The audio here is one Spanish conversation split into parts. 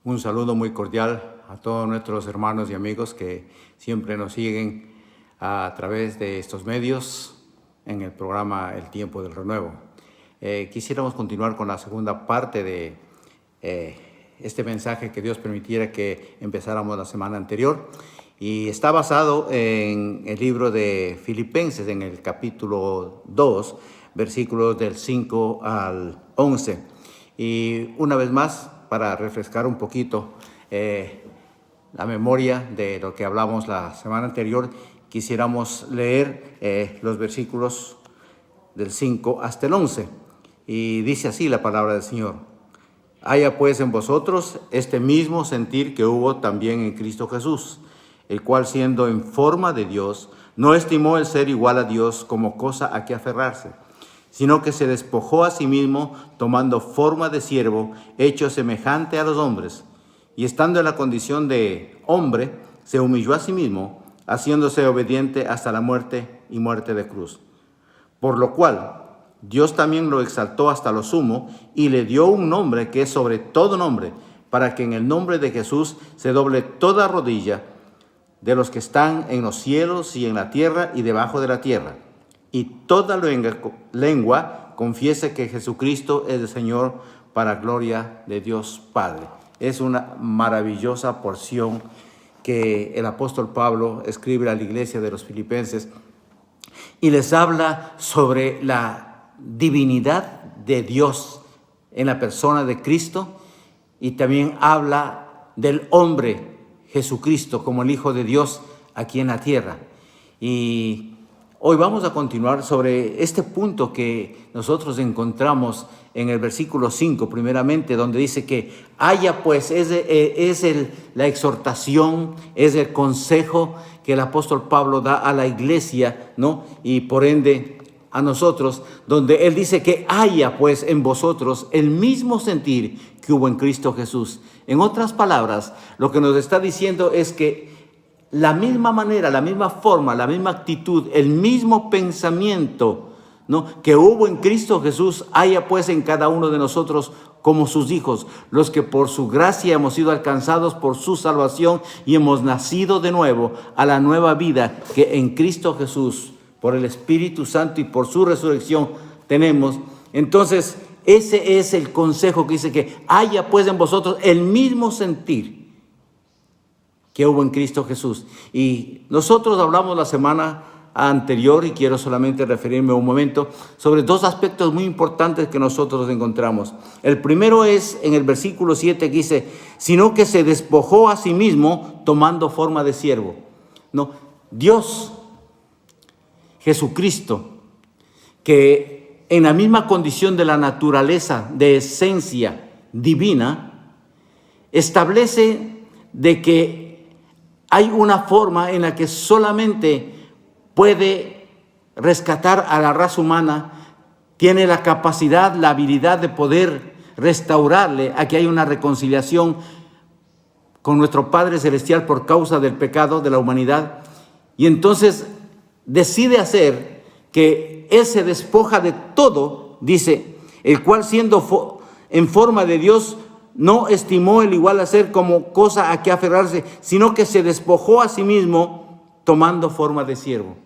Un saludo muy cordial a todos nuestros hermanos y amigos que siempre nos siguen a través de estos medios en el programa El Tiempo del Renuevo. Quisiéramos continuar con la segunda parte de este mensaje que Dios permitiera que empezáramos la semana anterior, y está basado en el libro de Filipenses, en el capítulo 2, versículos del 5 al 11. Y una vez más, para refrescar un poquito la memoria de lo que hablamos la semana anterior, quisiéramos leer los versículos del 5 hasta el 11. Y dice así la palabra del Señor: haya pues en vosotros este mismo sentir que hubo también en Cristo Jesús, el cual, siendo en forma de Dios, no estimó el ser igual a Dios como cosa a que aferrarse, sino que se despojó a sí mismo, tomando forma de siervo, hecho semejante a los hombres, y estando en la condición de hombre, se humilló a sí mismo, haciéndose obediente hasta la muerte y muerte de cruz. Por lo cual Dios también lo exaltó hasta lo sumo y le dio un nombre que es sobre todo nombre, para que en el nombre de Jesús se doble toda rodilla de los que están en los cielos y en la tierra y debajo de la tierra, y toda lengua confiese que Jesucristo es el Señor, para gloria de Dios Padre. Es una maravillosa porción que el apóstol Pablo escribe a la iglesia de los Filipenses y les habla sobre la divinidad de Dios en la persona de Cristo, y también habla del hombre Jesucristo como el Hijo de Dios aquí en la tierra. Y hoy vamos a continuar sobre este punto que nosotros encontramos en el versículo 5, primeramente, donde dice que haya pues, la exhortación, es el consejo que el apóstol Pablo da a la iglesia, ¿no? Y por ende a nosotros, donde él dice que haya pues en vosotros el mismo sentir que hubo en Cristo Jesús. En otras palabras, lo que nos está diciendo es que la misma manera, la misma forma, la misma actitud, el mismo pensamiento, ¿no?, que hubo en Cristo Jesús, haya pues en cada uno de nosotros como sus hijos, los que por su gracia hemos sido alcanzados por su salvación y hemos nacido de nuevo a la nueva vida que en Cristo Jesús, por el Espíritu Santo y por su resurrección tenemos. Entonces, ese es el consejo que dice que haya pues en vosotros el mismo sentir que hubo en Cristo Jesús. Y nosotros hablamos la semana anterior, y quiero solamente referirme un momento sobre dos aspectos muy importantes que nosotros encontramos. El primero es en el versículo 7, que dice, sino que se despojó a sí mismo tomando forma de siervo. No, Dios, Jesucristo, que en la misma condición de la naturaleza, de esencia divina, establece de que hay una forma en la que solamente puede rescatar a la raza humana, tiene la capacidad, la habilidad de poder restaurarle a que haya una reconciliación con nuestro Padre Celestial por causa del pecado de la humanidad. Y entonces decide hacer que Él se despoja de todo, dice, el cual siendo en forma de Dios, no estimó el igual a ser como cosa a que aferrarse, sino que se despojó a sí mismo tomando forma de siervo.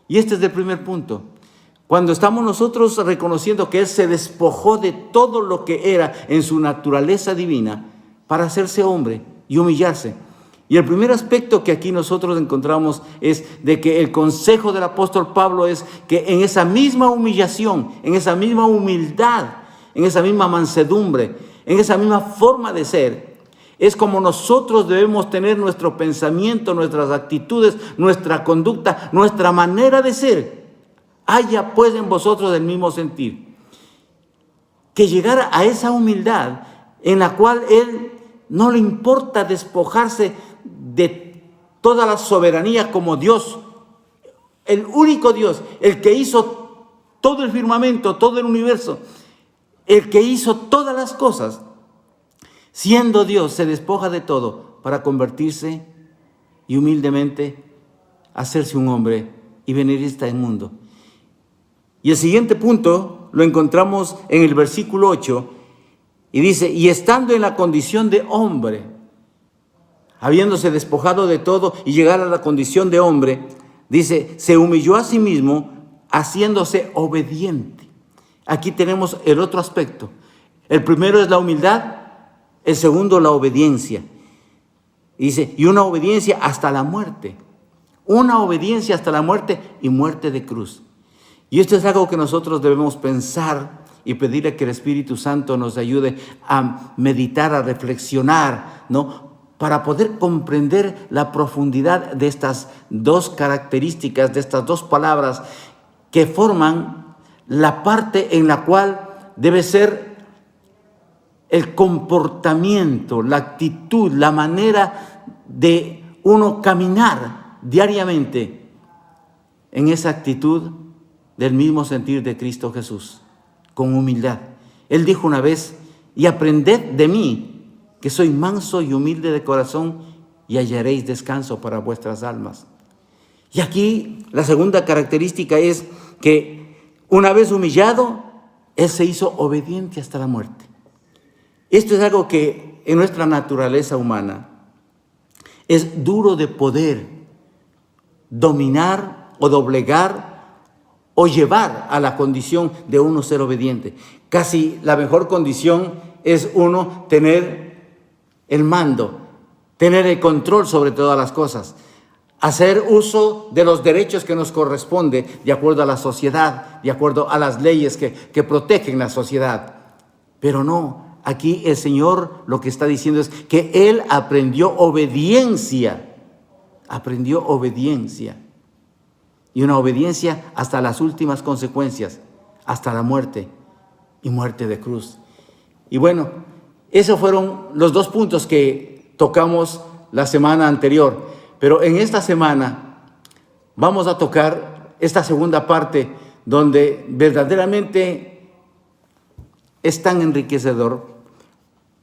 Y este es el primer punto. Cuando estamos nosotros reconociendo que Él se despojó de todo lo que era en su naturaleza divina para hacerse hombre y humillarse. Y el primer aspecto que aquí nosotros encontramos es de que el consejo del apóstol Pablo es que en esa misma humillación, en esa misma humildad, en esa misma mansedumbre, en esa misma forma de ser, es como nosotros debemos tener nuestro pensamiento, nuestras actitudes, nuestra conducta, nuestra manera de ser. Haya pues en vosotros el mismo sentir. Que llegara a esa humildad en la cual Él no le importa despojarse de toda la soberanía como Dios, el único Dios, el que hizo todo el firmamento, todo el universo, el que hizo todas las cosas, siendo Dios, se despoja de todo para convertirse y humildemente hacerse un hombre y venir a este mundo. Y el siguiente punto lo encontramos en el versículo 8, Y dice, y estando en la condición de hombre, habiéndose despojado de todo y llegar a la condición de hombre, dice, se humilló a sí mismo, haciéndose obediente. Aquí tenemos el otro aspecto. El primero es la humildad, el segundo la obediencia. Dice, y una obediencia hasta la muerte. Una obediencia hasta la muerte y muerte de cruz. Y esto es algo que nosotros debemos pensar y pedirle que el Espíritu Santo nos ayude a meditar, a reflexionar, ¿no? Para poder comprender la profundidad de estas dos características, de estas dos palabras que forman la parte en la cual debe ser el comportamiento, la actitud, la manera de uno caminar diariamente en esa actitud del mismo sentir de Cristo Jesús, con humildad. Él dijo una vez, y aprended de mí, que soy manso y humilde de corazón, y hallaréis descanso para vuestras almas. Y aquí la segunda característica es que una vez humillado, Él se hizo obediente hasta la muerte. Esto es algo que en nuestra naturaleza humana es duro de poder dominar o doblegar o llevar a la condición de uno ser obediente. Casi la mejor condición es uno tener el mando, tener el control sobre todas las cosas, hacer uso de los derechos que nos corresponde de acuerdo a la sociedad, de acuerdo a las leyes que protegen la sociedad. Pero no, aquí el Señor lo que está diciendo es que Él aprendió obediencia. Y una obediencia hasta las últimas consecuencias, hasta la muerte y muerte de cruz. Y bueno, esos fueron los dos puntos que tocamos la semana anterior. Pero en esta semana vamos a tocar esta segunda parte donde verdaderamente es tan enriquecedor,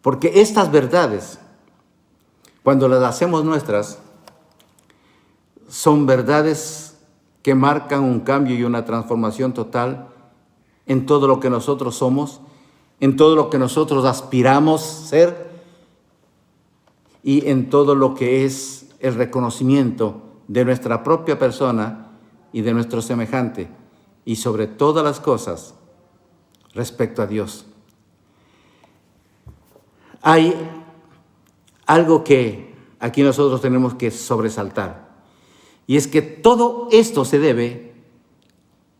porque estas verdades, cuando las hacemos nuestras, son verdades que marcan un cambio y una transformación total en todo lo que nosotros somos, en todo lo que nosotros aspiramos ser y en todo lo que es el reconocimiento de nuestra propia persona y de nuestro semejante, y sobre todas las cosas respecto a Dios. Hay algo que aquí nosotros tenemos que sobresaltar. Y es que todo esto se debe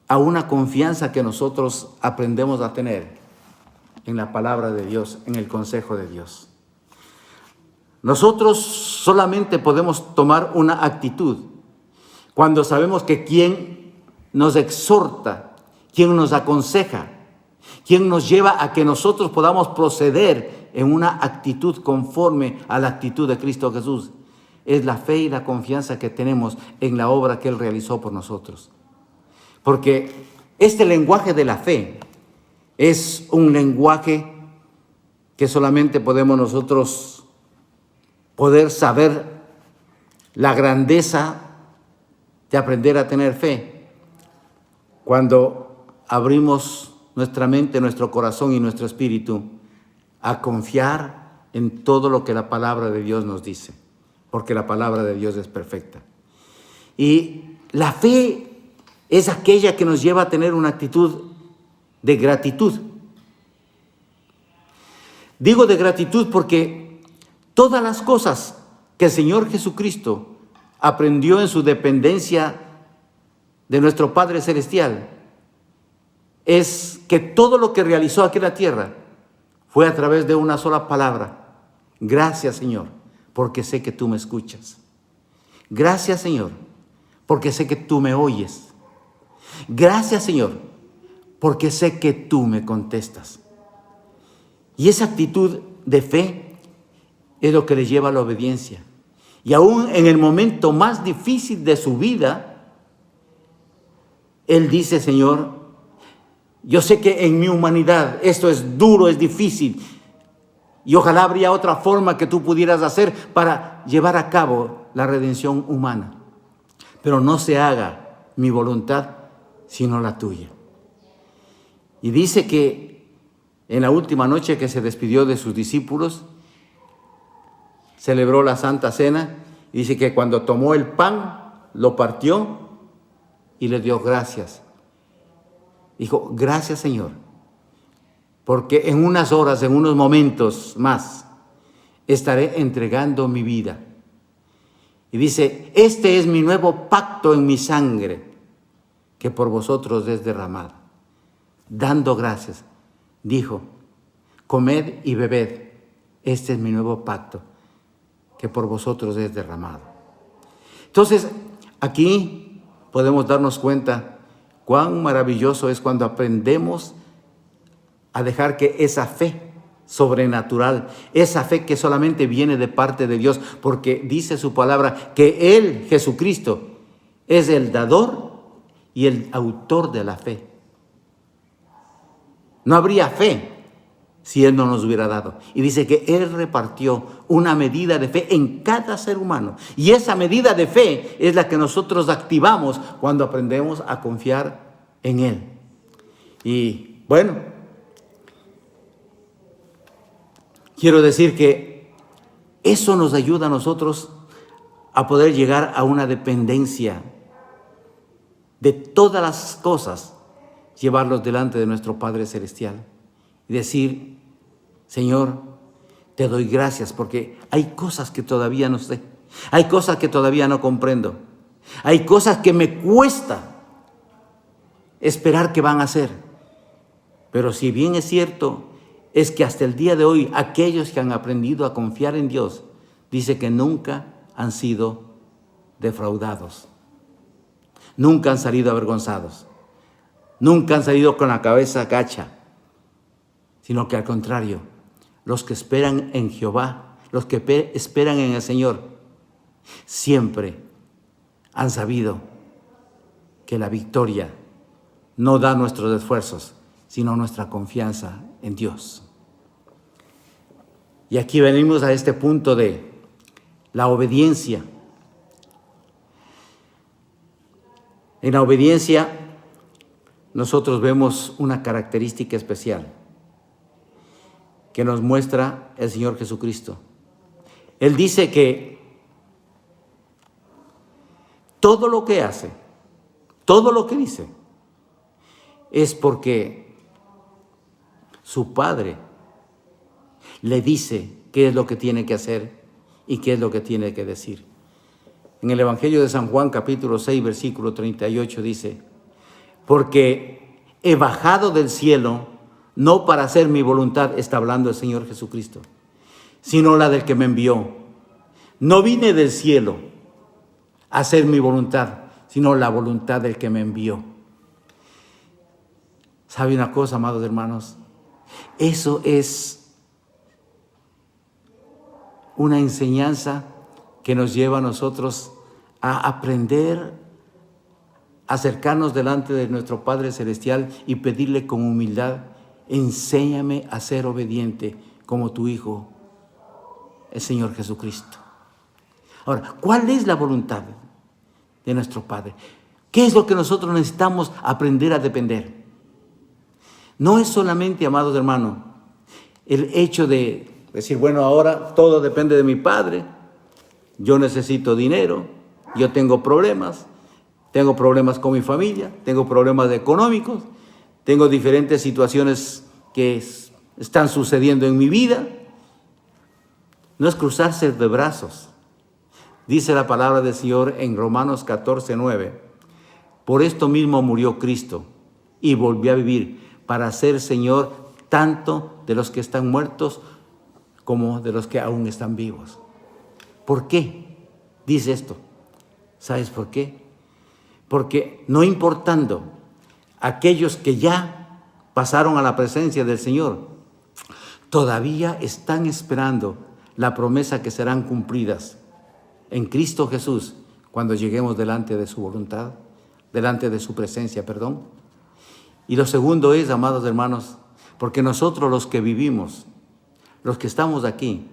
a una confianza que nosotros aprendemos a tener en la palabra de Dios, en el consejo de Dios. Nosotros solamente podemos tomar una actitud cuando sabemos que quien nos exhorta, quien nos aconseja, quien nos lleva a que nosotros podamos proceder en una actitud conforme a la actitud de Cristo Jesús, es la fe y la confianza que tenemos en la obra que Él realizó por nosotros. Porque este lenguaje de la fe es un lenguaje que solamente podemos nosotros poder saber la grandeza de aprender a tener fe cuando abrimos nuestra mente, nuestro corazón y nuestro espíritu a confiar en todo lo que la palabra de Dios nos dice, porque la palabra de Dios es perfecta. Y la fe es aquella que nos lleva a tener una actitud de gratitud. Digo de gratitud porque todas las cosas que el Señor Jesucristo aprendió en su dependencia de nuestro Padre Celestial, es que todo lo que realizó aquí en la tierra fue a través de una sola palabra: gracias, Señor, porque sé que tú me escuchas. Gracias, Señor, porque sé que tú me oyes. Gracias, Señor, porque sé que tú me contestas. Y esa actitud de fe es lo que le lleva a la obediencia. Y aún en el momento más difícil de su vida, Él dice: Señor, yo sé que en mi humanidad esto es duro, es difícil, y ojalá habría otra forma que tú pudieras hacer para llevar a cabo la redención humana. Pero no se haga mi voluntad, sino la tuya. Y dice que en la última noche que se despidió de sus discípulos, celebró la Santa Cena y dice que cuando tomó el pan, lo partió y le dio gracias. Dijo, gracias Señor, porque en unas horas, en unos momentos más, estaré entregando mi vida. Y dice, este es mi nuevo pacto en mi sangre, que por vosotros es derramada. Dando gracias, dijo, comed y bebed, este es mi nuevo pacto, que por vosotros es derramado. Entonces, aquí podemos darnos cuenta cuán maravilloso es cuando aprendemos a dejar que esa fe sobrenatural, esa fe que solamente viene de parte de Dios, porque dice su palabra que Él, Jesucristo, es el dador y el autor de la fe. No habría fe si Él no nos hubiera dado. Y dice que Él repartió una medida de fe en cada ser humano. Y esa medida de fe es la que nosotros activamos cuando aprendemos a confiar en Él. Y bueno, quiero decir que eso nos ayuda a nosotros a poder llegar a una dependencia de todas las cosas, llevarlos delante de nuestro Padre Celestial y decir, Señor, te doy gracias porque hay cosas que todavía no sé, hay cosas que todavía no comprendo, hay cosas que me cuesta esperar que van a ser. Pero si bien es cierto, es que hasta el día de hoy aquellos que han aprendido a confiar en Dios, dice que nunca han sido defraudados, nunca han salido avergonzados, nunca han salido con la cabeza gacha, sino que al contrario, los que esperan en Jehová, los que esperan en el Señor, siempre han sabido que la victoria no da nuestros esfuerzos, sino nuestra confianza en Dios. Y aquí venimos a este punto de la obediencia. En la obediencia nosotros vemos una característica especial que nos muestra el Señor Jesucristo. Él dice que todo lo que hace, todo lo que dice, es porque su Padre le dice qué es lo que tiene que hacer y qué es lo que tiene que decir. En el Evangelio de San Juan, capítulo 6, versículo 38, dice, porque he bajado del cielo no para hacer mi voluntad, está hablando el Señor Jesucristo, sino la del que me envió. No vine del cielo a hacer mi voluntad, sino la voluntad del que me envió. ¿Sabe una cosa, amados hermanos? Eso es una enseñanza que nos lleva a nosotros a aprender a acercarnos delante de nuestro Padre Celestial y pedirle con humildad, enséñame a ser obediente como tu Hijo, el Señor Jesucristo. Ahora, ¿cuál es la voluntad de nuestro Padre? ¿Qué es lo que nosotros necesitamos aprender a depender? No es solamente, amados hermanos, el hecho de decir, bueno, ahora todo depende de mi Padre, yo necesito dinero, yo tengo problemas con mi familia, tengo problemas económicos, tengo diferentes situaciones que están sucediendo en mi vida. No es cruzarse de brazos. Dice la palabra del Señor en Romanos 14:9, por esto mismo murió Cristo y volvió a vivir para ser Señor tanto de los que están muertos como de los que aún están vivos. ¿Por qué dice esto? ¿Sabes por qué? Porque no importando aquellos que ya pasaron a la presencia del Señor, todavía están esperando la promesa que serán cumplidas en Cristo Jesús cuando lleguemos delante de su voluntad, delante de su presencia, perdón. Y lo segundo es, amados hermanos, porque nosotros los que vivimos, los que estamos aquí,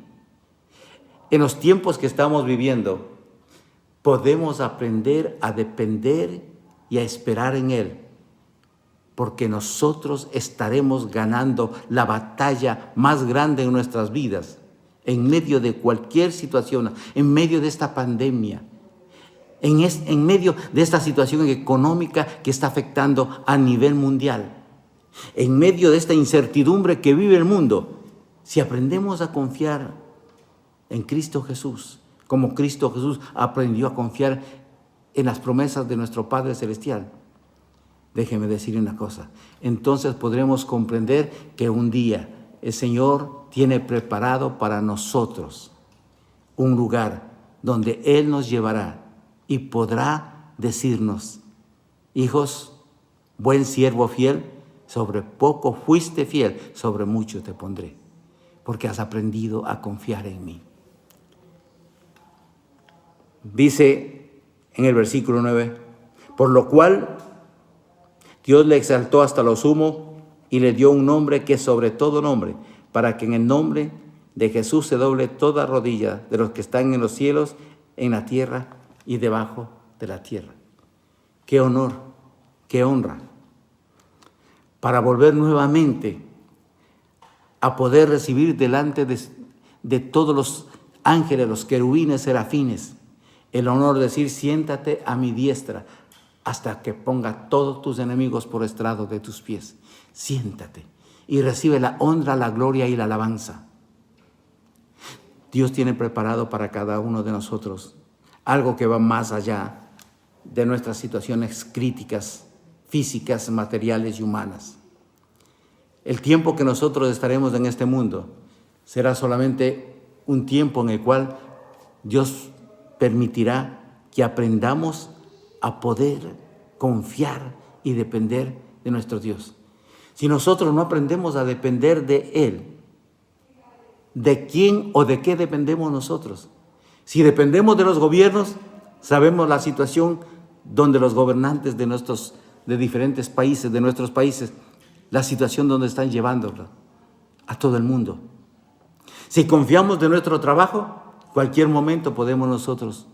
en los tiempos que estamos viviendo, podemos aprender a depender y a esperar en Él, porque nosotros estaremos ganando la batalla más grande en nuestras vidas, en medio de cualquier situación, en medio de esta pandemia, en medio de esta situación económica que está afectando a nivel mundial, en medio de esta incertidumbre que vive el mundo. Si aprendemos a confiar en Cristo Jesús, como Cristo Jesús aprendió a confiar en las promesas de nuestro Padre Celestial, déjeme decir una cosa, entonces podremos comprender que un día el Señor tiene preparado para nosotros un lugar donde Él nos llevará y podrá decirnos: hijos, buen siervo fiel, sobre poco fuiste fiel, sobre mucho te pondré, porque has aprendido a confiar en mí. Dice en el versículo 9, por lo cual Dios le exaltó hasta lo sumo y le dio un nombre que es sobre todo nombre, para que en el nombre de Jesús se doble toda rodilla de los que están en los cielos, en la tierra y debajo de la tierra. Qué honor, qué honra, para volver nuevamente a poder recibir delante de todos los ángeles, los querubines, serafines, el honor de decir: siéntate a mi diestra hasta que ponga todos tus enemigos por estrado de tus pies. Siéntate y recibe la honra, la gloria y la alabanza. Dios tiene preparado para cada uno de nosotros algo que va más allá de nuestras situaciones críticas, físicas, materiales y humanas. El tiempo que nosotros estaremos en este mundo será solamente un tiempo en el cual Dios permitirá que aprendamos a poder confiar y depender de nuestro Dios. Si nosotros no aprendemos a depender de Él, ¿de quién o de qué dependemos nosotros? Si dependemos de los gobiernos, sabemos la situación donde los gobernantes de diferentes países, de nuestros países, la situación donde están llevándola a todo el mundo. Si confiamos de nuestro trabajo, cualquier momento podemos nosotros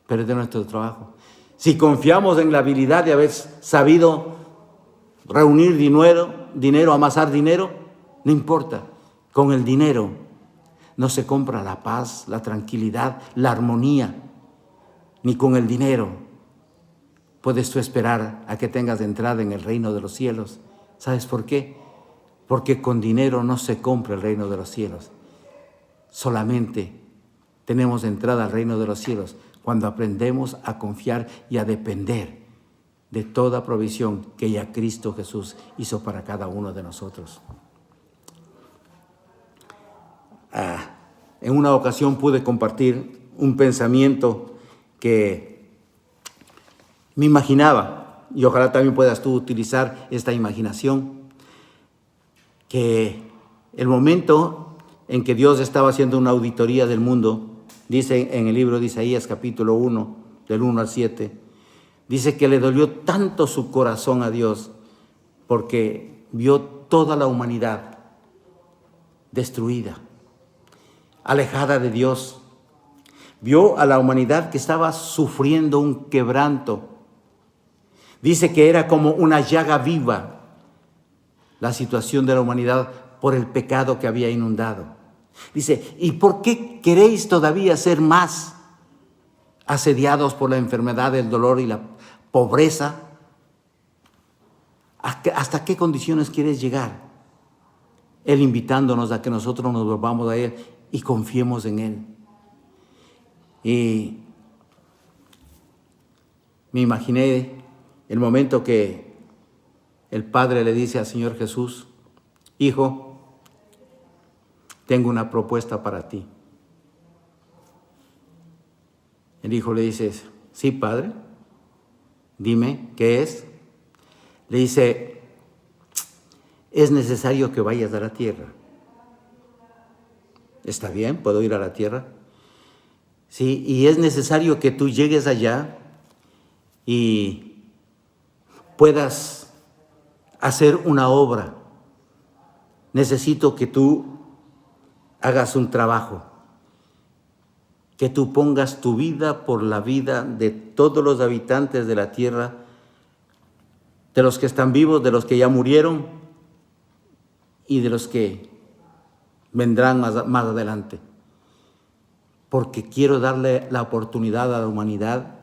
perder nuestro trabajo. Si confiamos en la habilidad de haber sabido reunir dinero, amasar dinero, no importa. Con el dinero no se compra la paz, la tranquilidad, la armonía. Ni con el dinero puedes tú esperar a que tengas entrada en el reino de los cielos. ¿Sabes por qué? Porque con dinero no se compra el reino de los cielos. Solamente tenemos entrada al reino de los cielos cuando aprendemos a confiar y a depender de toda provisión que ya Cristo Jesús hizo para cada uno de nosotros. En una ocasión pude compartir un pensamiento que me imaginaba, y ojalá también puedas tú utilizar esta imaginación, que el momento en que Dios estaba haciendo una auditoría del mundo, dice en el libro de Isaías capítulo 1, del 1 al 7, dice que le dolió tanto su corazón a Dios porque vio toda la humanidad destruida, alejada de Dios. Vio a la humanidad que estaba sufriendo un quebranto. Dice que era como una llaga viva la situación de la humanidad por el pecado que había inundado. Dice, ¿y por qué queréis todavía ser más asediados por la enfermedad, el dolor y la pobreza? ¿Hasta qué condiciones quieres llegar? Él invitándonos a que nosotros nos volvamos a Él y confiemos en Él. Y me imaginé el momento que el Padre le dice al Señor Jesús: Hijo, tengo una propuesta para ti. El Hijo le dice: sí, Padre, dime, ¿qué es? Le dice: es necesario que vayas a la tierra. ¿Está bien? ¿Puedo ir a la tierra? Sí, y es necesario que tú llegues allá y puedas hacer una obra. Necesito que tú hagas un trabajo, que tú pongas tu vida por la vida de todos los habitantes de la tierra de los que están vivos, de los que ya murieron y de los que vendrán más adelante. Porque quiero darle la oportunidad a la humanidad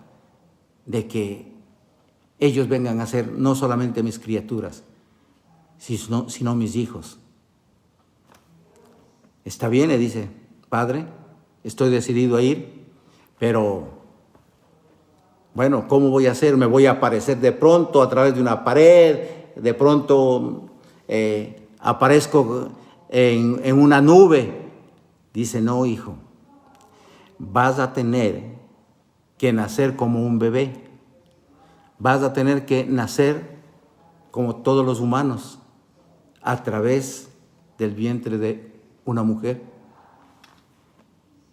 de que ellos vengan a ser no solamente mis criaturas, sino mis hijos. Está bien, le dice, Padre, estoy decidido a ir, pero bueno, ¿cómo voy a hacer? ¿Me voy a aparecer de pronto a través de una pared? ¿De pronto aparezco en una nube? Dice, no, hijo, vas a tener que nacer como un bebé. Vas a tener que nacer como todos los humanos, a través del vientre de una mujer.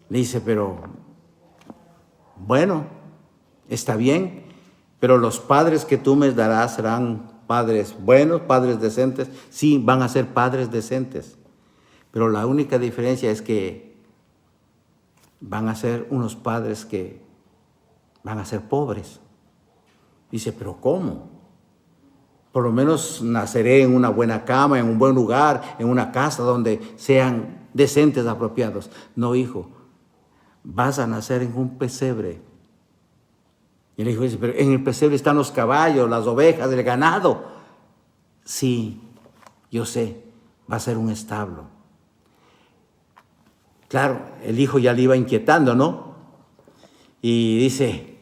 Le dice, pero bueno, está bien, pero los padres que tú me darás serán padres buenos, padres decentes. Sí, van a ser padres decentes, pero la única diferencia es que van a ser unos padres que van a ser pobres. Dice, pero ¿cómo? Por lo menos naceré en una buena cama, en un buen lugar, en una casa donde sean decentes, apropiados. No, hijo, vas a nacer en un pesebre. Y el hijo dice, pero en el pesebre están los caballos, las ovejas, el ganado. Sí, yo sé, va a ser un establo. Claro, el hijo ya le iba inquietando, ¿no? Y dice,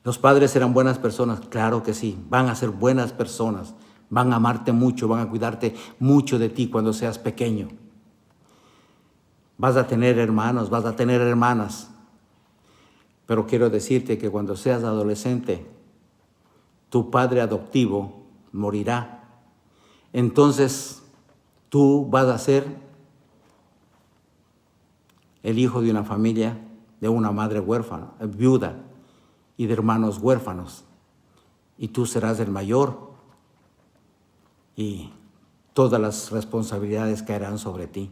¿los padres serán buenas personas? Claro que sí, van a ser buenas personas. Van a amarte mucho, van a cuidarte mucho de ti cuando seas pequeño. Vas a tener hermanos, vas a tener hermanas. Pero quiero decirte que cuando seas adolescente, tu padre adoptivo morirá. Entonces, tú vas a ser el hijo de una familia, de una madre huérfana, viuda, y de hermanos huérfanos. Y tú serás el mayor. Y todas las responsabilidades caerán sobre ti.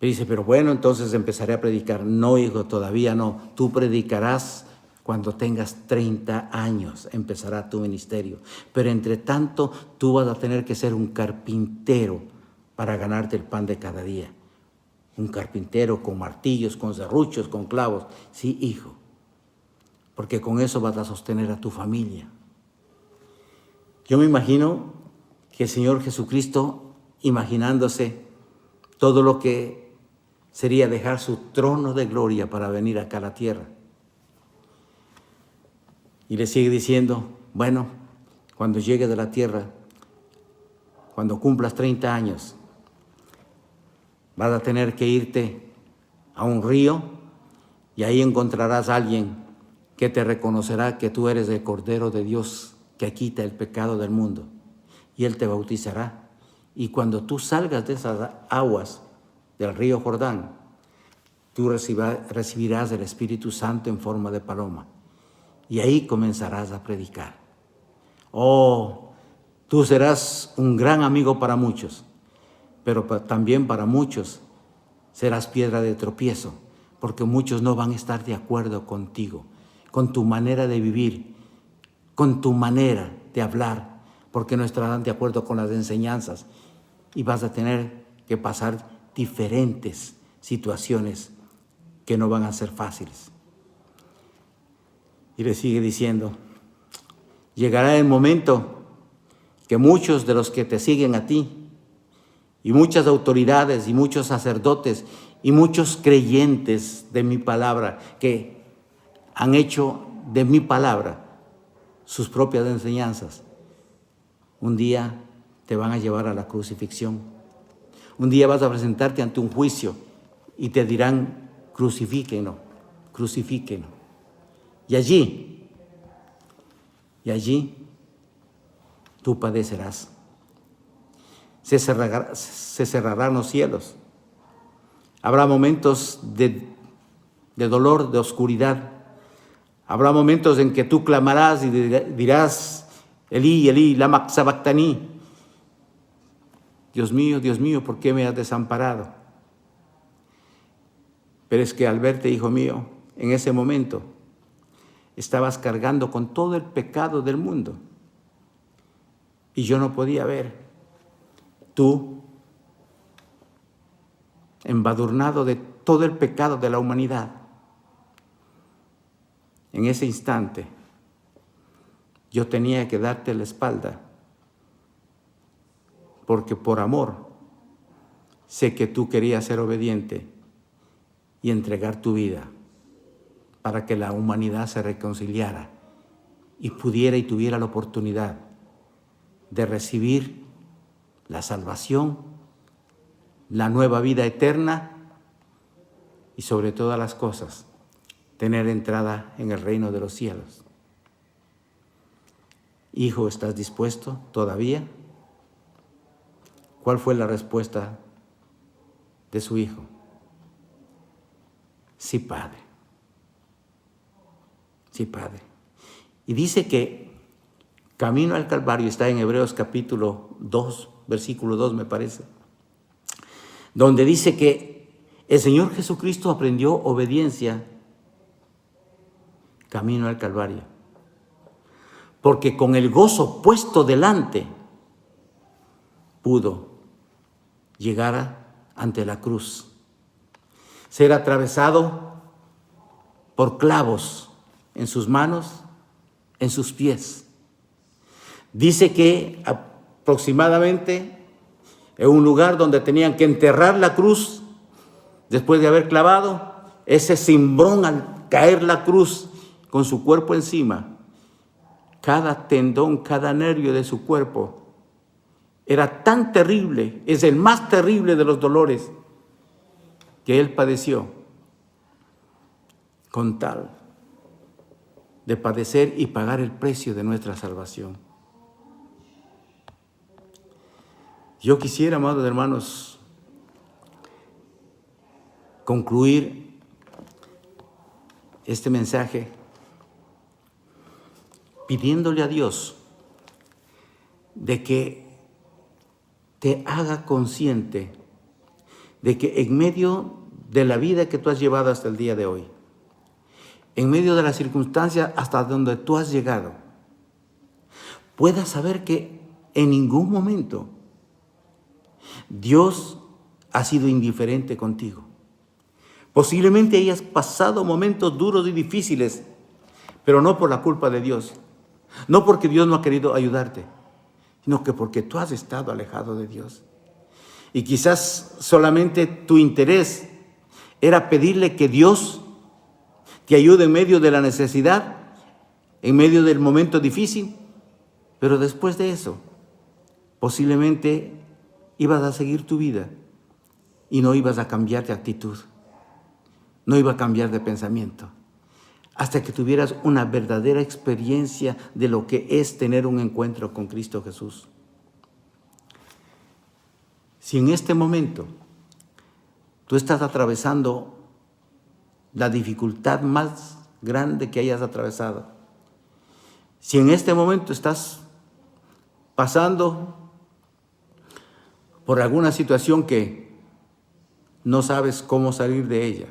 Y dice, pero bueno, entonces empezaré a predicar. No, hijo, todavía no. Tú predicarás cuando tengas 30 años. Empezará tu ministerio. Pero entre tanto, tú vas a tener que ser un carpintero para ganarte el pan de cada día. Un carpintero con martillos, con serruchos, con clavos. Sí, hijo. Porque con eso vas a sostener a tu familia. Yo me imagino que el Señor Jesucristo, imaginándose todo lo que sería dejar su trono de gloria para venir acá a la tierra. Y le sigue diciendo, bueno, cuando llegues a la tierra, cuando cumplas 30 años, vas a tener que irte a un río y ahí encontrarás a alguien que te reconocerá que tú eres el Cordero de Dios que quita el pecado del mundo. Y Él te bautizará. Y cuando tú salgas de esas aguas del río Jordán, tú recibirás el Espíritu Santo en forma de paloma. Y ahí comenzarás a predicar. Oh, tú serás un gran amigo para muchos, pero también para muchos serás piedra de tropiezo, porque muchos no van a estar de acuerdo contigo, con tu manera de vivir, con tu manera de hablar, porque no estarán de acuerdo con las enseñanzas y vas a tener que pasar diferentes situaciones que no van a ser fáciles. Y le sigue diciendo, llegará el momento que muchos de los que te siguen a ti, y muchas autoridades, y muchos sacerdotes, y muchos creyentes de mi palabra, que han hecho de mi palabra sus propias enseñanzas, un día te van a llevar a la crucifixión. Un día vas a presentarte ante un juicio y te dirán, crucifíquenlo, crucifíquenlo. Y allí tú padecerás. Se cerrarán los cielos. Habrá momentos de dolor, de oscuridad. Habrá momentos en que tú clamarás y dirás, Elí, Elí, lama sabactaní. Dios mío, ¿por qué me has desamparado? Pero es que al verte, hijo mío, en ese momento, estabas cargando con todo el pecado del mundo. Y yo no podía ver. Tú, embadurnado de todo el pecado de la humanidad. En ese instante, yo tenía que darte la espalda, porque por amor sé que tú querías ser obediente y entregar tu vida para que la humanidad se reconciliara y pudiera y tuviera la oportunidad de recibir la salvación, la nueva vida eterna y sobre todas las cosas, tener entrada en el reino de los cielos. Hijo, ¿estás dispuesto todavía? ¿Cuál fue la respuesta de su hijo? Sí, Padre. Sí, Padre. Y dice que camino al Calvario, está en Hebreos capítulo 2, versículo 2 me parece, donde dice que el Señor Jesucristo aprendió obediencia camino al Calvario, porque con el gozo puesto delante pudo llegar ante la cruz, ser atravesado por clavos en sus manos, en sus pies. Dice que aproximadamente en un lugar donde tenían que enterrar la cruz, después de haber clavado, ese cimbrón al caer la cruz con su cuerpo encima, cada tendón, cada nervio de su cuerpo era tan terrible, es el más terrible de los dolores que él padeció, con tal de padecer y pagar el precio de nuestra salvación. Yo quisiera, amados hermanos, concluir este mensaje pidiéndole a Dios de que te haga consciente de que en medio de la vida que tú has llevado hasta el día de hoy, en medio de las circunstancias hasta donde tú has llegado, puedas saber que en ningún momento Dios ha sido indiferente contigo. Posiblemente hayas pasado momentos duros y difíciles, pero no por la culpa de Dios, no porque Dios no ha querido ayudarte, sino que porque tú has estado alejado de Dios. Y quizás solamente tu interés era pedirle que Dios te ayude en medio de la necesidad, en medio del momento difícil, pero después de eso, posiblemente ibas a seguir tu vida y no ibas a cambiar de actitud, no iba a cambiar de pensamiento, hasta que tuvieras una verdadera experiencia de lo que es tener un encuentro con Cristo Jesús. Si en este momento tú estás atravesando la dificultad más grande que hayas atravesado, si en este momento estás pasando por alguna situación que no sabes cómo salir de ella,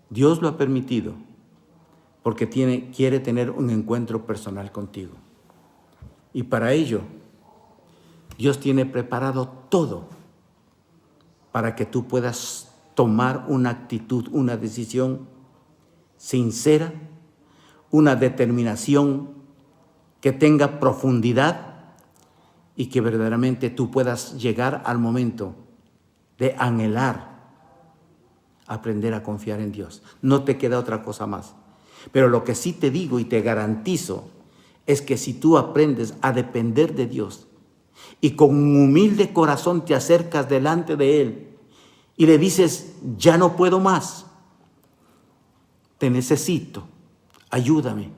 Dios lo ha permitido porque quiere tener un encuentro personal contigo. Y para ello, Dios tiene preparado todo para que tú puedas tomar una actitud, una decisión sincera, una determinación que tenga profundidad y que verdaderamente tú puedas llegar al momento de anhelar aprender a confiar en Dios. No te queda otra cosa más. Pero lo que sí te digo y te garantizo es que si tú aprendes a depender de Dios y con un humilde corazón te acercas delante de Él y le dices, ya no puedo más, te necesito, ayúdame,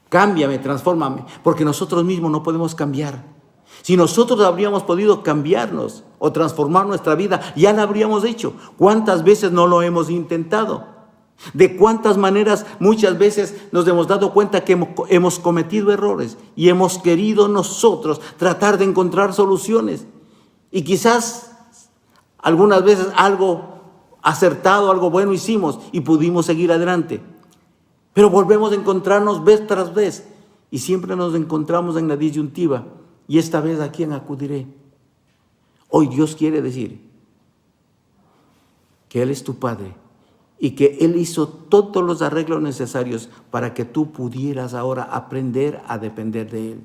cámbiame, transfórmame, porque nosotros mismos no podemos cambiar. Si nosotros habríamos podido cambiarnos o transformar nuestra vida, ya lo habríamos hecho. ¿Cuántas veces no lo hemos intentado? ¿De cuántas maneras muchas veces nos hemos dado cuenta que hemos cometido errores y hemos querido nosotros tratar de encontrar soluciones? Y quizás algunas veces algo acertado, algo bueno hicimos y pudimos seguir adelante. Pero volvemos a encontrarnos vez tras vez y siempre nos encontramos en la disyuntiva. ¿Y esta vez a quién acudiré? Hoy Dios quiere decir que Él es tu Padre y que Él hizo todos los arreglos necesarios para que tú pudieras ahora aprender a depender de Él.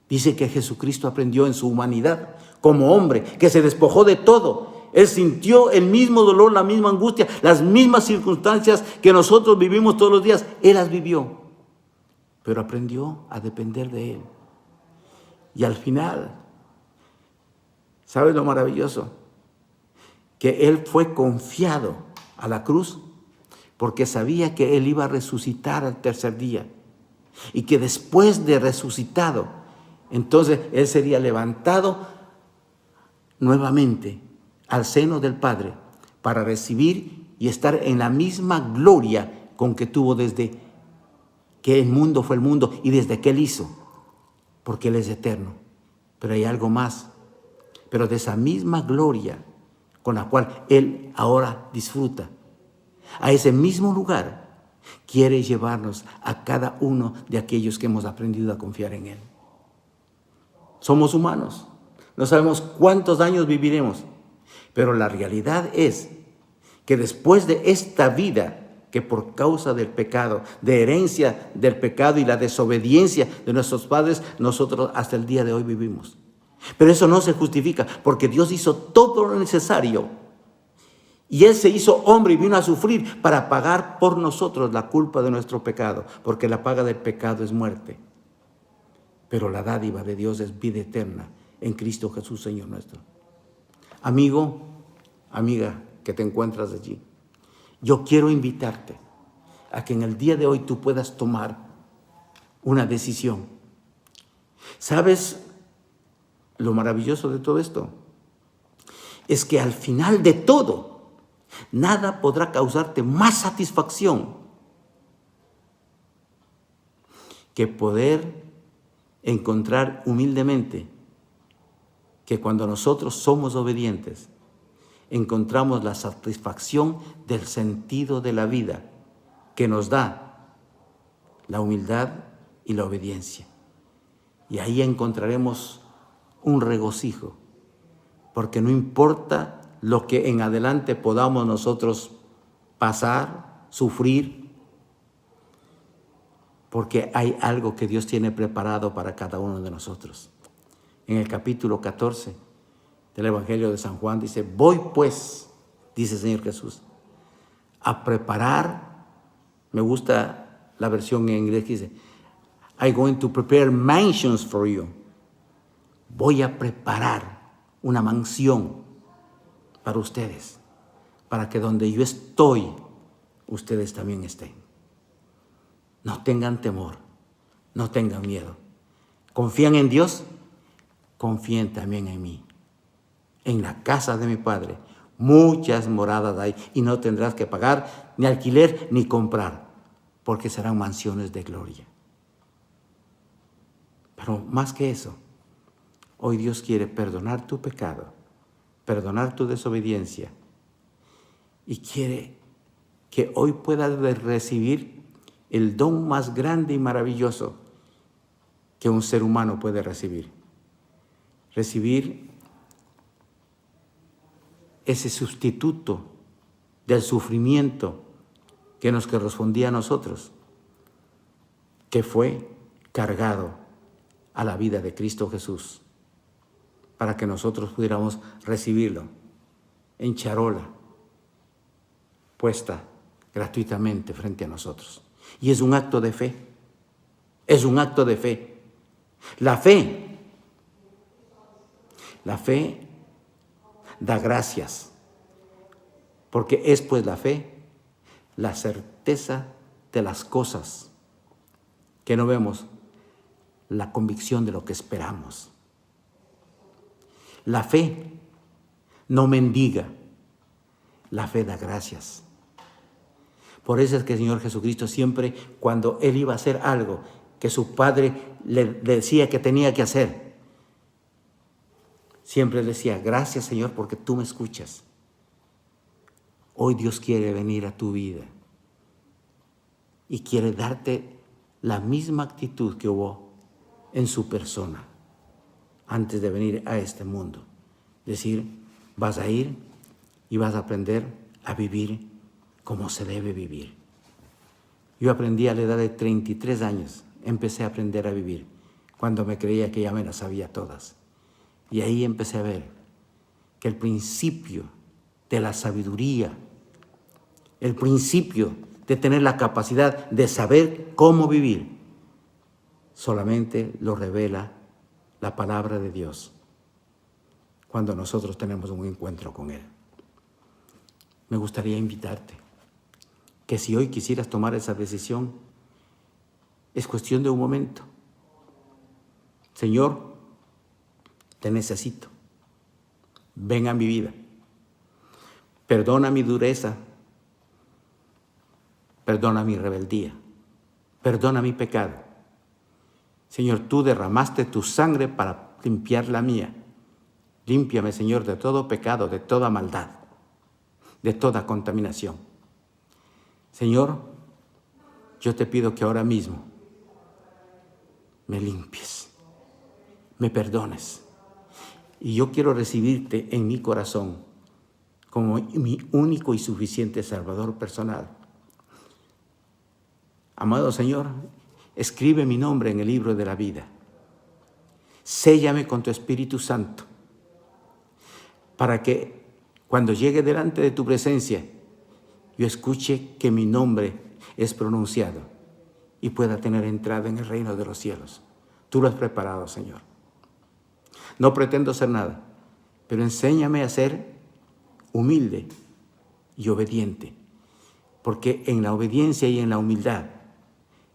Dice que Jesucristo aprendió en su humanidad como hombre, que se despojó de todo. Él sintió el mismo dolor, la misma angustia, las mismas circunstancias que nosotros vivimos todos los días. Él las vivió, pero aprendió a depender de Él. Y al final, ¿sabes lo maravilloso? Que Él fue confiado a la cruz porque sabía que Él iba a resucitar al tercer día y que después de resucitado, entonces Él sería levantado nuevamente al seno del Padre para recibir y estar en la misma gloria con que tuvo desde que el mundo fue el mundo y desde que Él hizo, porque Él es eterno. Pero hay algo más, pero de esa misma gloria con la cual Él ahora disfruta, a ese mismo lugar quiere llevarnos a cada uno de aquellos que hemos aprendido a confiar en Él. Somos humanos, no sabemos cuántos años viviremos, pero la realidad es que después de esta vida, que por causa del pecado, de herencia del pecado y la desobediencia de nuestros padres, nosotros hasta el día de hoy vivimos. Pero eso no se justifica, porque Dios hizo todo lo necesario. Y Él se hizo hombre y vino a sufrir para pagar por nosotros la culpa de nuestro pecado, porque la paga del pecado es muerte. Pero la dádiva de Dios es vida eterna en Cristo Jesús, Señor nuestro. Amigo, amiga, que te encuentras allí, yo quiero invitarte a que en el día de hoy tú puedas tomar una decisión. ¿Sabes lo maravilloso de todo esto? Es que al final de todo, nada podrá causarte más satisfacción que poder encontrar humildemente que cuando nosotros somos obedientes, encontramos la satisfacción del sentido de la vida que nos da la humildad y la obediencia. Y ahí encontraremos un regocijo, porque no importa lo que en adelante podamos nosotros pasar, sufrir, porque hay algo que Dios tiene preparado para cada uno de nosotros. En el capítulo 14 del Evangelio de San Juan dice: voy pues, dice el Señor Jesús, a preparar, me gusta la versión en inglés que dice, I'm going to prepare mansions for you. Voy a preparar una mansión para ustedes, para que donde yo estoy, ustedes también estén. No tengan temor, no tengan miedo. ¿Confían en Dios? Confíen también en mí. En la casa de mi Padre muchas moradas hay y no tendrás que pagar ni alquiler ni comprar, porque serán mansiones de gloria. Pero más que eso, hoy Dios quiere perdonar tu pecado, perdonar tu desobediencia y quiere que hoy puedas recibir el don más grande y maravilloso que un ser humano puede recibir. Recibir ese sustituto del sufrimiento que nos correspondía a nosotros, que fue cargado a la vida de Cristo Jesús, para que nosotros pudiéramos recibirlo en charola, puesta gratuitamente frente a nosotros. Y es un acto de fe, es un acto de fe. La fe da gracias, porque es pues la fe la certeza de las cosas que no vemos, la convicción de lo que esperamos. La fe no mendiga, la fe da gracias. Por eso es que el Señor Jesucristo siempre, cuando Él iba a hacer algo que su Padre le decía que tenía que hacer, siempre decía: gracias, Señor, porque tú me escuchas. Hoy Dios quiere venir a tu vida y quiere darte la misma actitud que hubo en su persona antes de venir a este mundo. Decir, vas a ir y vas a aprender a vivir como se debe vivir. Yo aprendí a la edad de 33 años, empecé a aprender a vivir cuando me creía que ya me las sabía todas. Y ahí empecé a ver que el principio de la sabiduría, el principio de tener la capacidad de saber cómo vivir, solamente lo revela la palabra de Dios cuando nosotros tenemos un encuentro con Él. Me gustaría invitarte que si hoy quisieras tomar esa decisión, es cuestión de un momento. Señor, te necesito. Ven a mi vida. Perdona mi dureza. Perdona mi rebeldía. Perdona mi pecado. Señor, tú derramaste tu sangre para limpiar la mía. Límpiame, Señor, de todo pecado, de toda maldad, de toda contaminación. Señor, yo te pido que ahora mismo me limpies, me perdones. Y yo quiero recibirte en mi corazón como mi único y suficiente Salvador personal. Amado Señor, escribe mi nombre en el libro de la vida. Séllame con tu Espíritu Santo para que cuando llegue delante de tu presencia, yo escuche que mi nombre es pronunciado y pueda tener entrada en el reino de los cielos. Tú lo has preparado, Señor. No pretendo ser nada, pero enséñame a ser humilde y obediente, porque en la obediencia y en la humildad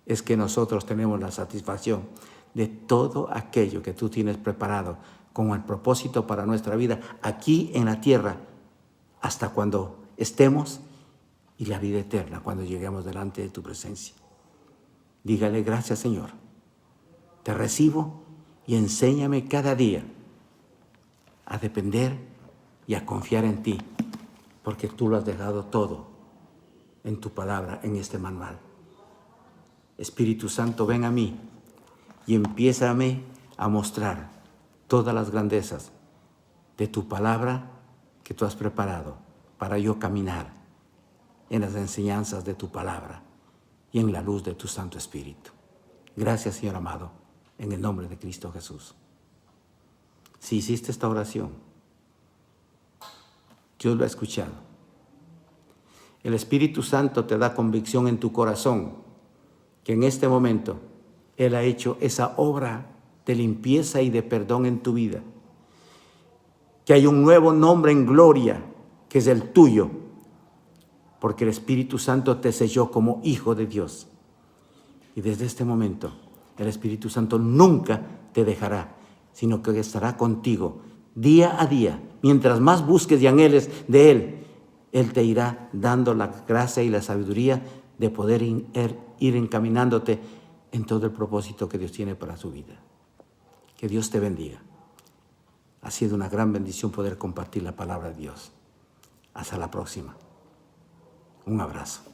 es que nosotros tenemos la satisfacción de todo aquello que tú tienes preparado con el propósito para nuestra vida aquí en la tierra, hasta cuando estemos y la vida eterna, cuando lleguemos delante de tu presencia. Dígale, gracias, Señor. Te recibo y enséñame cada día a depender y a confiar en ti, porque tú lo has dejado todo en tu palabra, en este manual. Espíritu Santo, ven a mí y empiézame a mostrar todas las grandezas de tu palabra que tú has preparado para yo caminar en las enseñanzas de tu palabra y en la luz de tu Santo Espíritu. Gracias, Señor amado, en el nombre de Cristo Jesús. Si hiciste esta oración, Dios lo ha escuchado. El Espíritu Santo te da convicción en tu corazón que en este momento Él ha hecho esa obra de limpieza y de perdón en tu vida. Que hay un nuevo nombre en gloria que es el tuyo, porque el Espíritu Santo te selló como hijo de Dios. Y desde este momento, el Espíritu Santo nunca te dejará, sino que estará contigo día a día. Mientras más busques y anheles de Él, Él te irá dando la gracia y la sabiduría de poder ir encaminándote en todo el propósito que Dios tiene para su vida. Que Dios te bendiga. Ha sido una gran bendición poder compartir la palabra de Dios. Hasta la próxima. Un abrazo.